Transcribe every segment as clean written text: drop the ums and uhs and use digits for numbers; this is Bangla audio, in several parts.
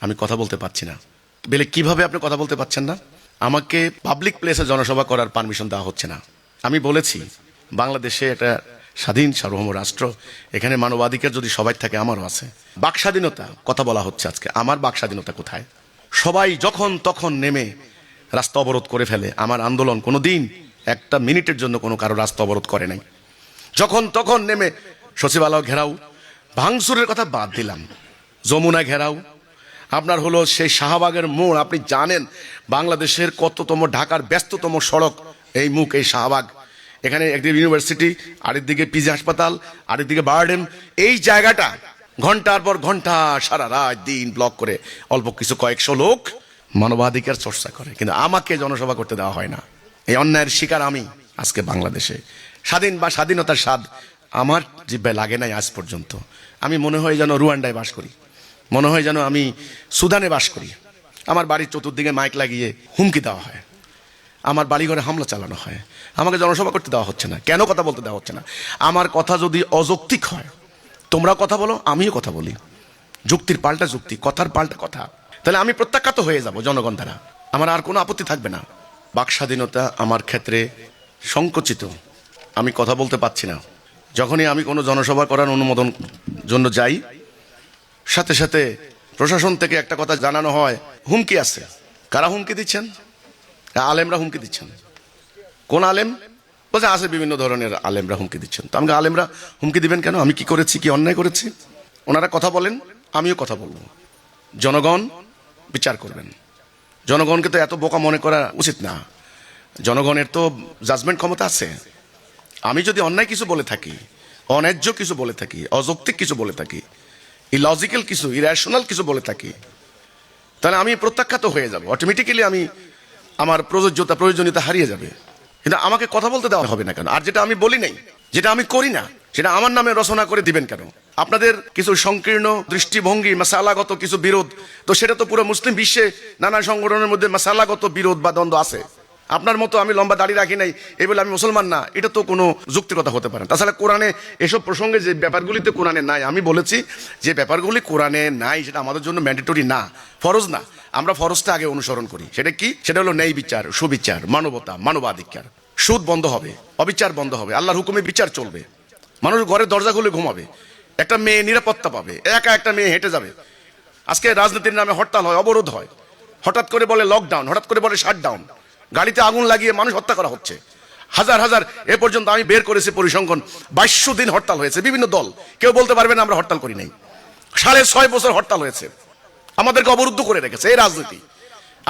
আমি কথা বলতে পারছি না। বলে কিভাবে আপনি কথা বলতে পারছেন না? আমাকে পাবলিক প্লেসে জনসভা করার পারমিশন দেওয়া হচ্ছে না। আমি বলেছি বাংলাদেশে একটা স্বাধীন সার্বভৌম রাষ্ট্র, এখানে মানবাধিকার যদি সবাই থাকে আমারও আছে। বাক স্বাধীনতা কথা বলা হচ্ছে আজকে, আমার বাক স্বাধীনতা কোথায়? সবাই যখন তখন নেমে রাস্তা অবরোধ করে ফেলে। আমার আন্দোলন কোনো দিন একটা মিনিটের জন্য কোনো কারো রাস্তা অবরোধ করে নাই। যখন তখন নেমে সচিবালয় ঘেরাও, ভাঙচুরের কথা বাদ দিলাম, যমুনা ঘেরাও, আপনার হলো সেই শাহবাগের মোড়। আপনি জানেন বাংলাদেশের কততম, ঢাকার ব্যস্ততম সড়ক এই মুখ, এই শাহবাগ। এখানে একদিকে ইউনিভার্সিটি, আরেকদিকে পিজি হাসপাতাল, আরেকদিকে বারডেম। এই জায়গাটা ঘন্টার পর ঘন্টা সারা রাত দিন ব্লক করে অল্প কিছু কয়েকশো লোক মানবাধিকার চর্চা করে, কিন্তু আমাকে জনসভা করতে দেওয়া হয় না। এই অন্যায়ের শিকার আমি। আজকে বাংলাদেশে স্বাধীন বা স্বাধীনতার স্বাদ আমার জিহ্বায় লাগে নাই আজ পর্যন্ত। আমি মনে হয় যেন রুয়ান্ডায় বাস করি, মনে হয় যেন আমি সুদানে বাস করি। আমার বাড়ির চতুর্দিকে মাইক লাগিয়ে হুমকি দেওয়া হয়, আমার বাড়িঘরে হামলা চালানো হয়, আমাকে জনসভা করতে দেওয়া হচ্ছে না। কেন কথা বলতে দেওয়া হচ্ছে না? আমার কথা যদি অযৌক্তিক হয়, তোমরা কথা বলো, আমিও কথা বলি, যুক্তির পাল্টা যুক্তি, কথার পাল্টা কথা, তাহলে আমি প্রত্যাখ্যাত হয়ে যাব জনগণ দ্বারা। আমার আর কোনো আপত্তি থাকবে না। বাক স্বাধীনতা আমার ক্ষেত্রে সংকুচিত, আমি কথা বলতে পারছি না। যখনই আমি কোনো জনসভা করার অনুমোদন জন্য যাই, সাথে সাথে প্রশাসন থেকে একটা কথা জানানো হয়, হুমকি আছে। কারা হুমকি দিচ্ছেন? আলেমরা হুমকি দিচ্ছেন। কোন আলেম? বলছে আছে বিভিন্ন ধরনের আলেমরা হুমকি দিচ্ছেন। তো আমাকে আলেমরা হুমকি দিবেন কেন? আমি কি করেছি, কি অন্যায় করেছি? ওনারা কথা বলেন, আমিও কথা বলবো। জনগণ বিচার করবেন। জনগণকে তো এত বোকা মনে করা উচিত না। জনগণের তো জাজমেন্ট ক্ষমতা আছে। আমি যদি অন্যায় কিছু বলে থাকি, অন্যায্য কিছু বলে থাকি, অযৌক্তিক কিছু বলে থাকি, ইলজিক্যাল কিছু, ইরেশনাল কিছু বলে থাকি, তাহলে আমি প্রত্যাখ্যাত হয়ে যাব। অটোমেটিক্যালি আমি আমার প্রয়োজনীয়তা হারিয়ে যাবে। কিন্তু আমাকে কথা বলতে দেওয়া হবে না কেন? আর যেটা আমি বলি নাই, যেটা আমি করি না, সেটা আমার নামে রচনা করে দিবেন কেন? আপনাদের কিছু সংকীর্ণ দৃষ্টিভঙ্গি, মাসালাগত কিছু বিরোধ, তো সেটা তো পুরো মুসলিম বিশ্বে নানা সংগঠনের মধ্যে মাসালাগত বিরোধ বা দ্বন্দ্ব আছে। আপনার মতো আমি লম্বা দাড়ি রাখি নাই এই বলে আমি মুসলমান না, এটা তো কোনো যুক্তিকতা হতে পারে না। তাছাড়া কোরআনে এসব প্রসঙ্গে যে ব্যাপারগুলিতে কোরআনে নাই, আমি বলেছি যে ব্যাপারগুলি কোরআনে নাই, সেটা আমাদের জন্য ম্যান্ডেটরি না, ফরজ না। আমরা ফরজটা আগে অনুসরণ করি। সেটা কি? সেটা হলো ন্যায় বিচার, সুবিচার, মানবতা, মানবাধিকার। সুদ বন্ধ হবে, অবিচার বন্ধ হবে, আল্লাহর হুকুমে বিচার চলবে, মানুষ ঘরের দরজা খুলে ঘুমাবে, একটা মেয়ে নিরাপত্তা পাবে, একা একটা মেয়ে হেঁটে যাবে। আজকে রাজনীতির নামে হরতাল হয়, অবরোধ হয়, হঠাৎ করে বলে লকডাউন, হঠাৎ করে বলে শাটডাউন, গাড়িতে আগুন লাগিয়ে মানুষ হত্যা করা হচ্ছে। হাজার হাজার, এ পর্যন্ত আমি বের করেছি পরিসংখ্যান, 2200 দিন হরতাল হয়েছে। বিভিন্ন দল, কেউ বলতে পারবে না আমরা হরতাল করি নাই। 6.5 বছর হরতাল হয়েছে, আমাদেরকে অবরুদ্ধ করে রেখেছে এই রাজনীতি।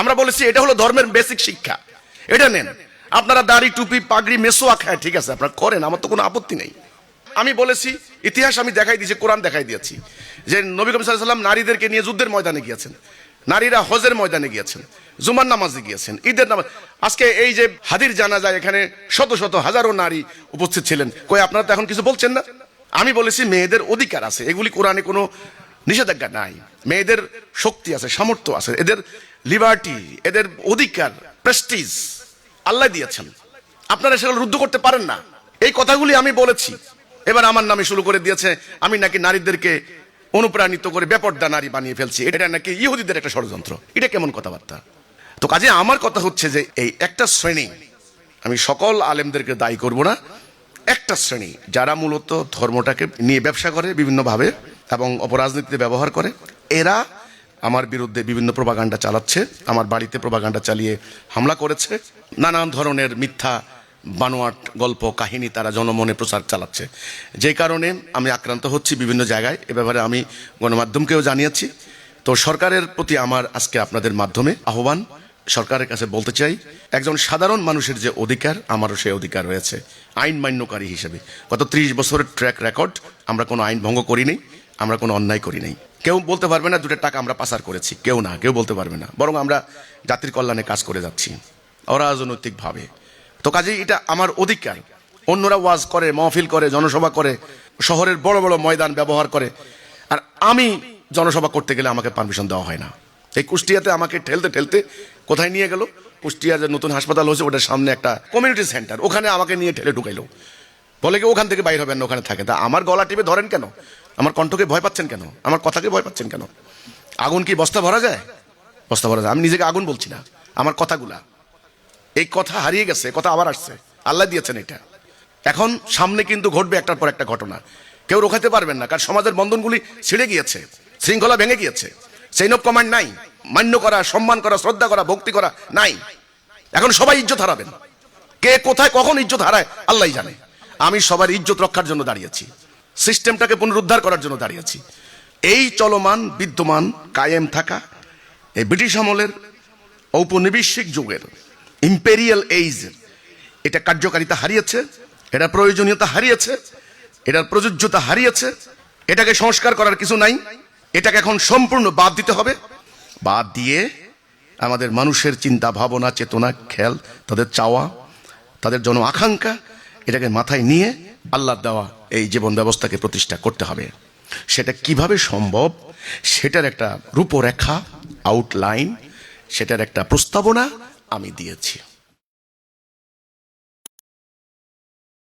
আমরা বলেছি এটা হলো ধর্মের বেসিক শিক্ষা, এটা নেন। আপনারা দাড়ি, টুপি, পাগড়ি, মেসোয়াক, হ্যাঁ ঠিক আছে, আপনারা করেন, আমার তো কোনো আপত্তি নেই। আমি বলেছি, ইতিহাস আমি দেখাই দিয়েছি, কোরআন দেখাই দিয়েছি, যে নবী করিম সাল্লাল্লাহু আলাইহি ওয়াসাল্লাম নারীদেরকে নিয়ে যুদ্ধের ময়দানে গিয়েছেন, নারীরা হজের ময়দানে গিয়েছেন, জুমার নামাজে গিয়েছেন, ঈদের নামাজ। আজকে এই যে হাদির জানাজায় এখানে শত শত হাজারো নারী উপস্থিত ছিলেন, কই আপনারা তো এখন কিছু বলছেন না? আমি বলেছি মেয়েদের অধিকার আছে, এগুলি কোরআনে কোনো নিষেধাজ্ঞা নাই। মেয়েদের শক্তি আছে, সামর্থ্য আছে, এদের লিবার্টি, এদের অধিকার, প্রেস্টিজ আল্লাহ দিয়েছেন, আপনারা সেগুলো রুদ্ধ করতে পারেন না। এই কথাগুলি আমি বলেছি। এবার আমার নামে শুরু করে দিয়েছে আমি নাকি নারীদেরকে অনুপ্রাণিত করে বেপর্দা নারী বানিয়ে ফেলছি, এটা নাকি ইহুদিদের একটা ষড়যন্ত্র। এটা কেমন কথাবার্তা? তো কাজে আমার কথা হচ্ছে যে এই একটা শ্রেণী, আমি সকল আলেমদেরকে দায়ী করব না, একটা শ্রেণী যারা মূলত ধর্মটাকে নিয়ে ব্যবসা করে বিভিন্নভাবে এবং অপরাজনীতিতে ব্যবহার করে, এরা আমার বিরুদ্ধে বিভিন্ন প্রোপাগান্ডা চালাচ্ছে। আমার বাড়িতে প্রোপাগান্ডা চালিয়ে হামলা করেছে, নানান ধরনের মিথ্যা বানোয়াট গল্প কাহিনী তারা জনমনে প্রচার চালাচ্ছে, যে কারণে আমি আক্রান্ত হচ্ছি বিভিন্ন জায়গায়। এ ব্যাপারে আমি গণমাধ্যমকেও জানিয়েছি। তো সরকারের প্রতি আমার আজকে আপনাদের মাধ্যমে আহ্বান, সরকারের কাছে বলতে চাই, একজন সাধারণ মানুষের যে অধিকার, আমারও সেই অধিকার রয়েছে আইন মান্যকারী হিসেবে। গত 30 বছরের ট্র্যাক রেকর্ড, আমরা কোনো আইন ভঙ্গ করি নাই, আমরা কোনো অন্যায় করি নাই। কেউ বলতে পারবে না 2 টাকা আমরা পাচার করেছি, কেউ না, কেউ বলতে পারবে না। বরং আমরা জাতির কল্যাণে কাজ করে যাচ্ছি অরাজনৈতিকভাবে। তো কাজেই এটা আমার অধিকার। অন্যরা ওয়াজ করে, মাহফিল করে, জনসভা করে, শহরের বড় বড় ময়দান ব্যবহার করে, আর আমি জনসভা করতে গেলে আমাকে পারমিশন দেওয়া হয় না। এই কুষ্টিয়াতে আমাকে ঠেলতে ঠেলতে কোথায় নিয়ে গেল? কুষ্টিয়ার যে নতুন হাসপাতাল হয়েছে ওটার সামনে একটা কমিউনিটি সেন্টার, ওখানে আমাকে নিয়ে ঠেলে ঢুকাইলো, বলে কি ওখান থেকে বাইর হবেন না, ওখানে থাকে। তা আমার গলা টিপে ধরেন কেন? আমার কণ্ঠকে ভয় পাচ্ছেন কেন? আমার কথাকে ভয় পাচ্ছেন কেন? আগুন কি বস্তা ভরা যায়? বস্তা ভরা যায়। আমি নিজেকে আগুন বলছি না, আমার কথাগুলা, এই কথা হারিয়ে গেছে, কথা আবার আসছে, আল্লাহ দিয়েছেন এটা। এখন সামনে কিন্তু ঘটবে একটার পর একটা ঘটনা, কেউ রোখাতে পারবেন না, কারণ সমাজের বন্ধনগুলি ছিঁড়ে গিয়েছে, শৃঙ্খলা ভেঙে গিয়েছে, চেইন অফ কমান্ড নাই, মান্য করা, সম্মান করা, শ্রদ্ধা করা, ভক্তি করা নাই। এখন সবাই ইজ্জত হারাবেন, কে কোথায় কখন ইজ্জত হারায় আল্লাহ জানে। আমি সবার ইজ্জত রক্ষার জন্য দাঁড়িয়েছি, সিস্টেমটাকে পুনরুদ্ধার করার জন্য দাঁড়িয়েছি। এই চলমান বিদ্যমান কায়েম থাকা এই ব্রিটিশ আমলের ঔপনিবেশিক যুগের ইম্পেরিয়াল এইজ, এটা কার্যকারিতা হারিয়েছে, এটা প্রয়োজনীয়তা হারিয়েছে, এটার প্রযোজ্যতা হারিয়েছে। এটাকে সংস্কার করার কিছু নাই, এটাকে এখন সম্পূর্ণ বাদ দিতে হবে। বাদ দিয়ে আমাদের মানুষের চিন্তা ভাবনা, চেতনা, খেয়াল, তাদের চাওয়া, তাদের জন আকাঙ্ক্ষা, এটাকে মাথায় নিয়ে আল্লাহর দেওয়া এই জীবন ব্যবস্থাকে প্রতিষ্ঠা করতে হবে। সেটা কিভাবে সম্ভব, সেটার একটা রূপরেখা, আউটলাইন, সেটার একটা প্রস্তাবনা আমি দিয়েছি।